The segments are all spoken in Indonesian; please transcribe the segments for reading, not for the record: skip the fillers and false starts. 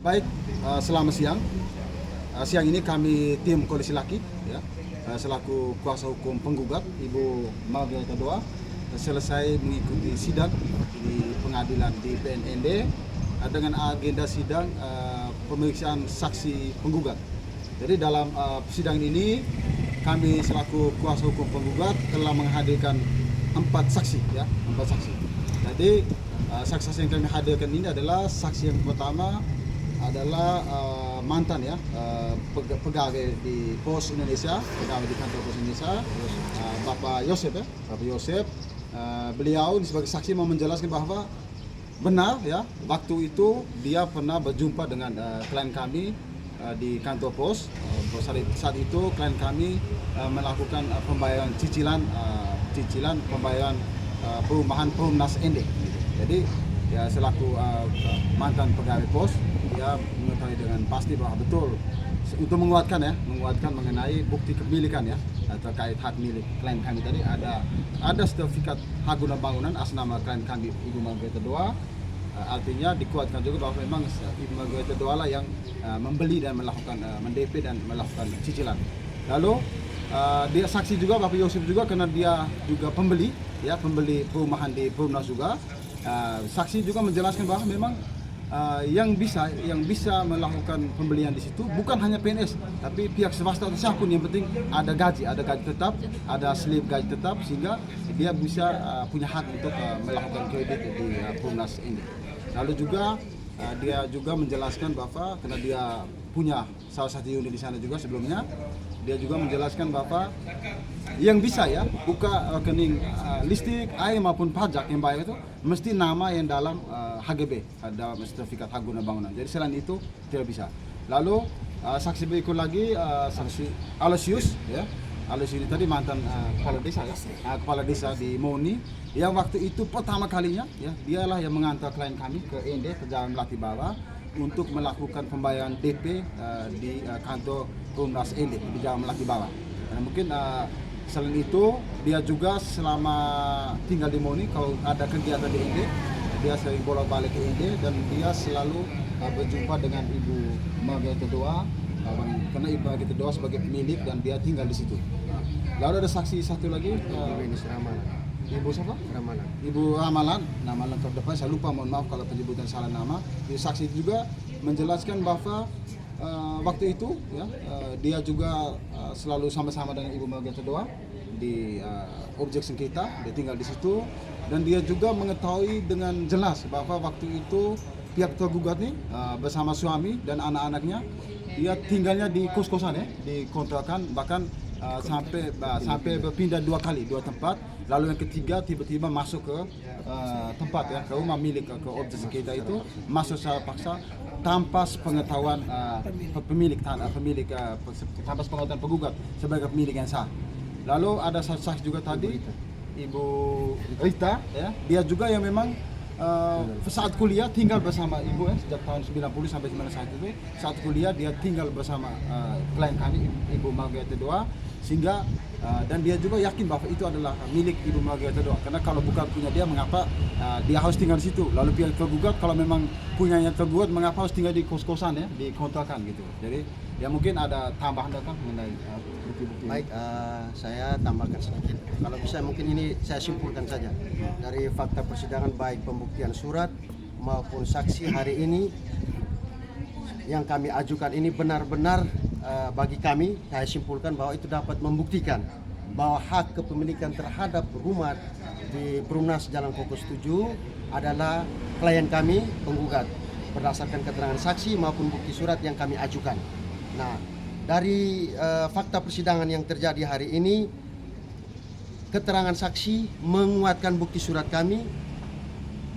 Baik, selamat siang. Siang ini kami tim Koalisi Laki, ya, selaku kuasa hukum penggugat Ibu Margaret Doa, selesai mengikuti sidang di pengadilan di PNND dengan agenda sidang pemeriksaan saksi penggugat. Jadi dalam sidang ini kami selaku kuasa hukum penggugat telah menghadirkan 4 saksi, ya, 4 saksi. Jadi saksi yang kami hadirkan ini adalah saksi yang pertama adalah mantan, ya, pegawai di Pos Indonesia, pegawai di kantor Pos Indonesia, Bapak Yosep, ya, Bapak Yosep. Beliau sebagai saksi mau menjelaskan bahwa benar, ya, waktu itu dia pernah berjumpa dengan klien kami di kantor pos. Saat itu klien kami melakukan pembayaran cicilan pembayaran perumahan Perumnas ND. Jadi ya selaku mantan pegawai pos, dia mengetahui dengan pasti bahwa betul untuk menguatkan mengenai bukti kepemilikan, ya, terkait hak milik klien kami tadi ada sertifikat hak guna bangunan atas nama klien kami Ibu Margaret Doa. Artinya dikuatkan juga bahwa memang Ibu Margaret Doa lah yang membeli dan melakukan mendp dan melakukan cicilan. Lalu dia saksi juga Bapak Yosef juga karena dia juga pembeli perumahan di Perumnas juga. Saksi juga menjelaskan bahwa memang yang bisa melakukan pembelian di situ bukan hanya PNS, tapi pihak swasta atau siapapun, yang penting ada gaji tetap, ada slip gaji tetap, sehingga dia bisa punya hak untuk melakukan kredit di Perumnas ini. Lalu juga dia juga menjelaskan bahwa karena dia punya salah satu unit di sana juga sebelumnya, dia juga menjelaskan bahwa yang bisa, ya, buka rekening listrik, air maupun pajak yang bayar itu mesti nama yang dalam HGB, ada sertifikat hak guna bangunan. Jadi selain itu tidak bisa. Lalu saksi berikut lagi saksi Aloysius, ya. Aloysius ini tadi mantan kepala desa di Moni, yang waktu itu pertama kalinya, ya, dialah yang mengantar klien kami ke ND, ke Jalan Melati Bawah, untuk melakukan pembayaran DP di kantor Perumnas ND di Jalan Melati Bawah. Nah, mungkin selain itu dia juga selama tinggal di Moni, kalau ada kegiatan di ND, dia sering bolak-balik ke ND dan dia selalu berjumpa dengan Ibu Margaret Doa, karena Ibu Margaret Doa sebagai pemilik dan dia tinggal di situ. Lalu ada saksi satu lagi, Ibu siapa? Ramalan. Ibu Ramalan, nama lengkap depan saya lupa, mohon maaf kalau penyebutan salah nama. Saksi juga menjelaskan bahwa waktu itu, ya, dia juga selalu sama-sama dengan Ibu Margaret Doa di objek sengketa, dia tinggal di situ, dan dia juga mengetahui dengan jelas bahwa waktu itu pihak tergugat nih bersama suami dan anak-anaknya, dia tinggalnya di kos-kosan, ya, di kontrakan, bahkan sampai berpindah 2 kali, 2 tempat. Lalu yang ketiga tiba-tiba masuk ke tempat, ya, ke rumah milik, ke objek sengketa itu, masuk secara paksa tanpa pengetahuan pemilik tanpa pengetahuan penggugat sebagai pemilik yang sah. Lalu ada saksi juga tadi Ibu Rita, ya, dia juga yang memang saat kuliah tinggal bersama Ibu, ya, sejak tahun 90 sampai 91 itu saat kuliah dia tinggal bersama klien kami Ibu Margaret Doa, sehingga dan dia juga yakin bahwa itu adalah milik Ibu Margaret Doa, karena kalau bukan punya dia, mengapa dia harus tinggal di situ. Lalu pihak tergugat kalau memang punyanya tergugat, mengapa harus tinggal di kos-kosan, ya, di kontrakan gitu. Jadi ya mungkin ada tambahan datang mengenai bukti-bukti. Baik, saya tambahkan sedikit. Kalau bisa mungkin ini saya simpulkan saja dari fakta persidangan, baik pembuktian surat maupun saksi hari ini yang kami ajukan ini benar-benar bagi kami, saya simpulkan bahwa itu dapat membuktikan bahwa hak kepemilikan terhadap rumah di Perumnas Jalan Fokus 7 adalah klien kami penggugat berdasarkan keterangan saksi maupun bukti surat yang kami ajukan. Nah, dari fakta persidangan yang terjadi hari ini, keterangan saksi menguatkan bukti surat kami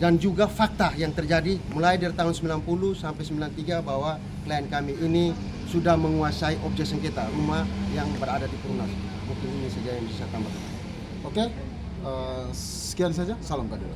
dan juga fakta yang terjadi mulai dari tahun 90 sampai 93 bahwa klien kami ini sudah menguasai objek sengketa rumah yang berada di Perumnas. Mungkin ini saja yang bisa saya tambahkan. Oke, sekian saja. Salam keadilan.